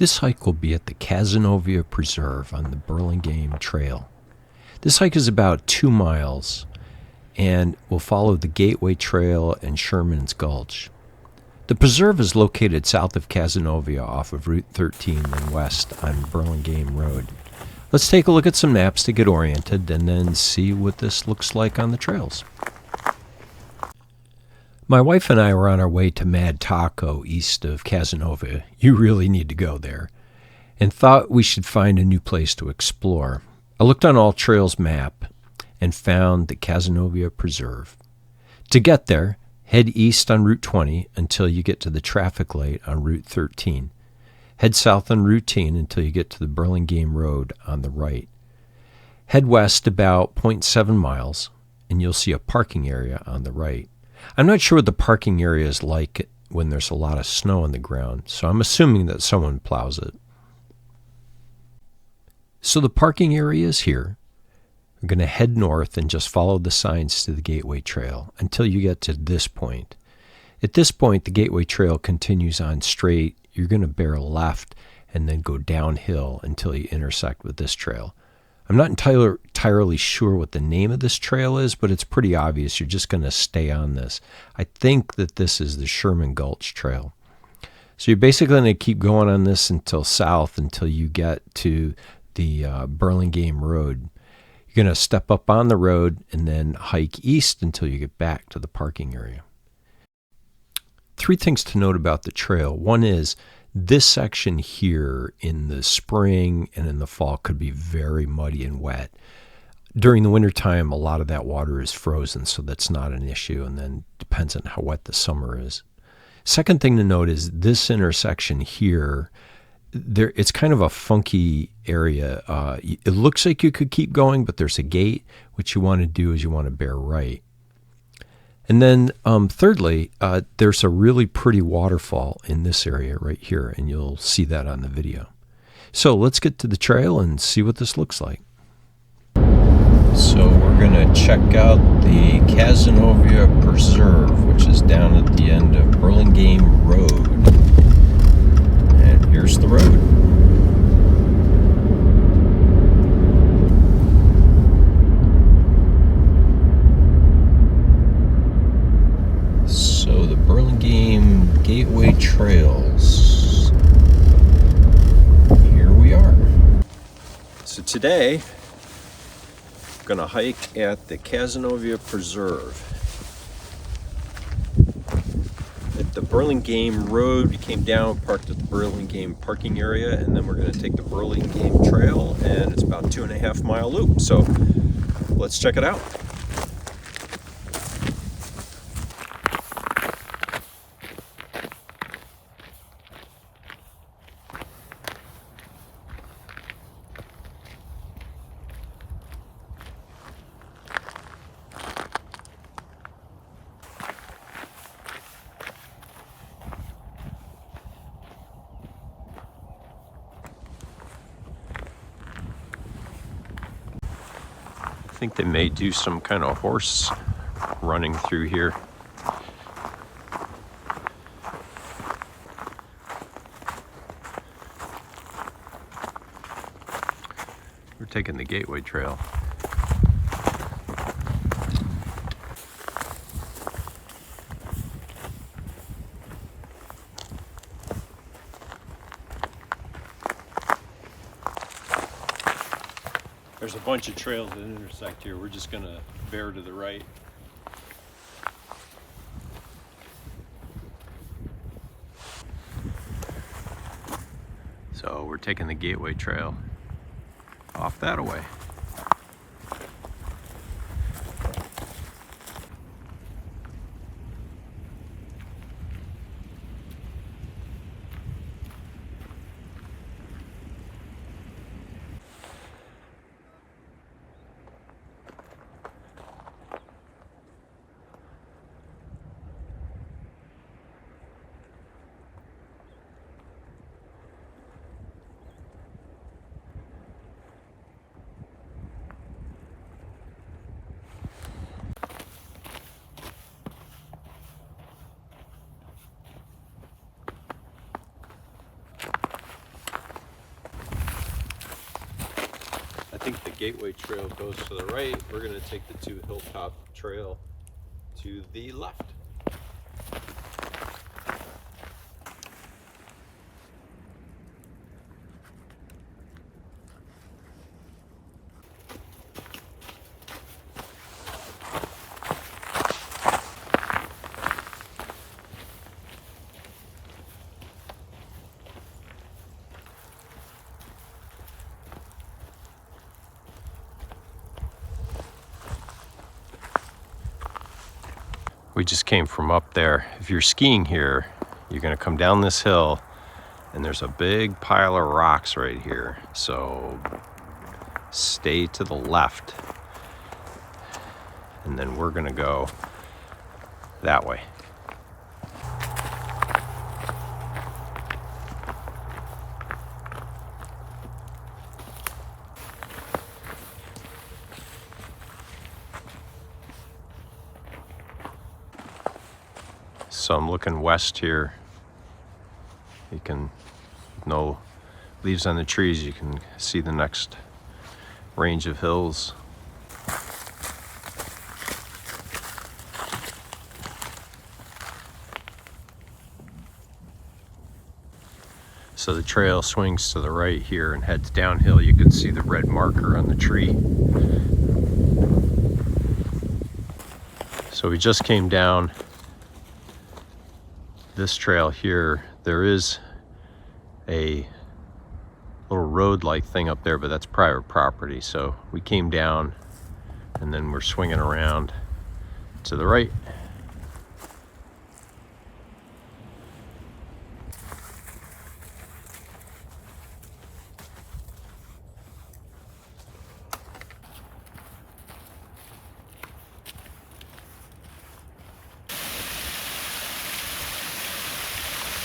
This hike will be at the Cazenovia Preserve on the Burlingame Trail. This hike is about 2 miles and will follow the Gateway Trail and Shermans Gulch. The preserve is located south of Cazenovia off of Route 13 and west on Burlingame Road. Let's take a look at some maps to get oriented and then see what this looks like on the trails. My wife and I were on our way to Mad Taco east of Cazenovia. You really need to go there. And thought we should find a new place to explore. I looked on AllTrails map and found the Cazenovia Preserve. To get there, head east on Route 20 until you get to the traffic light on Route 13. Head south on Route 10 until you get to the Burlingame Road on the right. Head west about 0.7 miles and you'll see a parking area on the right. I'm not sure what the parking area is like when there's a lot of snow on the ground, so I'm assuming that someone plows it. So the parking area is here. We're going to head north and just follow the signs to the Gateway Trail until you get to this point. At this point, the Gateway Trail continues on straight. You're going to bear left and then go downhill until you intersect with this trail. I'm not entirely sure what the name of this trail is, but it's pretty obvious. You're just going to stay on this. I think that this is the Sherman Gulch Trail. So you're basically going to keep going on this until south until you get to the Burlingame Road. You're going to step up on the road and then hike east until you get back to the parking area. 3 things to note about the trail. One is this section here in the spring and in the fall could be very muddy and wet. During the wintertime, a lot of that water is frozen, so that's not an issue, and then depends on how wet the summer is. Second thing to note is this intersection here, it's kind of a funky area. It looks like you could keep going, but there's a gate. What you want to do is you want to bear right. And then thirdly, there's a really pretty waterfall in this area right here, and you'll see that on the video. So let's get to the trail and see what this looks like. So we're going to check out the Cazenovia Preserve, which is down at the end of Burlingame Road. And here's the road. So the Burlingame Gateway Trails. Here we are. So today, I'm going to hike at the Cazenovia Preserve. At the Burlingame Road, we came down, parked at the Burlingame parking area, and then we're going to take the Burlingame Trail, and it's about a 2.5 mile loop. So let's check it out. I think they may do some kind of horse running through here. We're taking the Gateway Trail. There's a bunch of trails that intersect here. We're just going to bear to the right. So we're taking the Gateway Trail off that away. Gateway Trail goes to the right, we're going to take the 2 Hilltop Trail to the left. We just came from up there. If you're skiing here, you're gonna come down this hill and there's a big pile of rocks right here. So stay to the left. And then we're gonna go that way. So I'm looking west here. You can, no leaves on the trees, you can see the next range of hills. So the trail swings to the right here and heads downhill. You can see the red marker on the tree. So we just came down this trail here. There is a little road-like thing up there, but that's private property. So we came down and then we're swinging around to the right.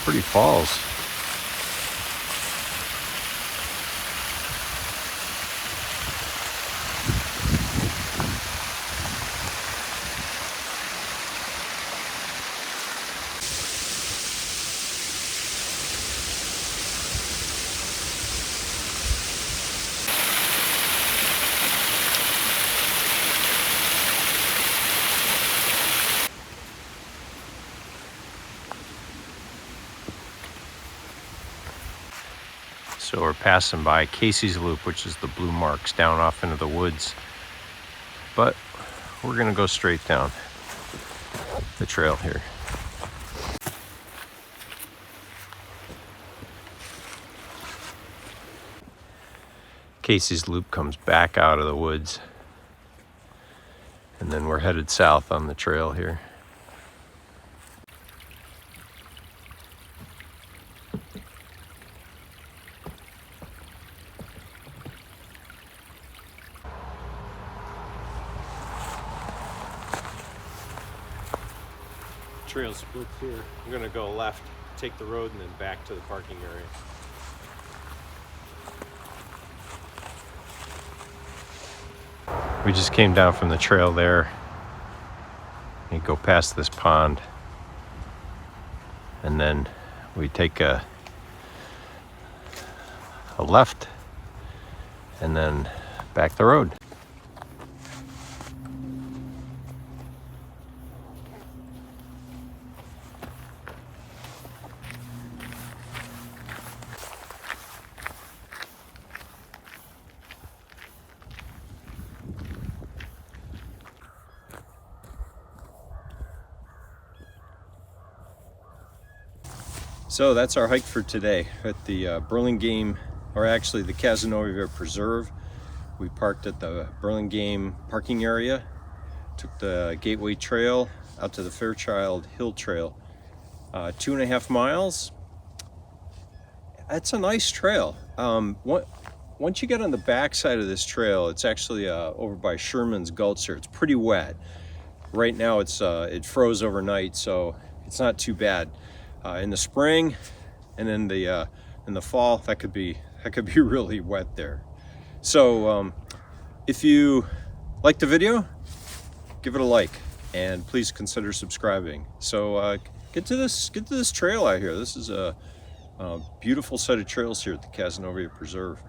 Pretty falls. So we're passing by Casey's Loop, which is the blue marks down off into the woods. But we're gonna go straight down the trail here. Casey's Loop comes back out of the woods. And then we're headed south on the trail here. Trail splits here. I'm gonna go left, take the road, and then back to the parking area. We just came down from the trail there. You go past this pond, and then we take a left, and then back the road. So that's our hike for today at the Burlingame, or actually the Cazenovia Preserve. We parked at the Burlingame parking area, took the Gateway Trail out to the Fairchild Hill Trail. 2.5 miles. That's a nice trail. Once you get on the back side of this trail, it's actually over by Shermans Gulch here. It's pretty wet. Right now it froze overnight, so it's not too bad. In the spring and in the fall, that could be really wet there. So if you like the video, give it a like, and please consider subscribing. So get to this trail out here. This is a beautiful set of trails here at the Cazenovia Preserve.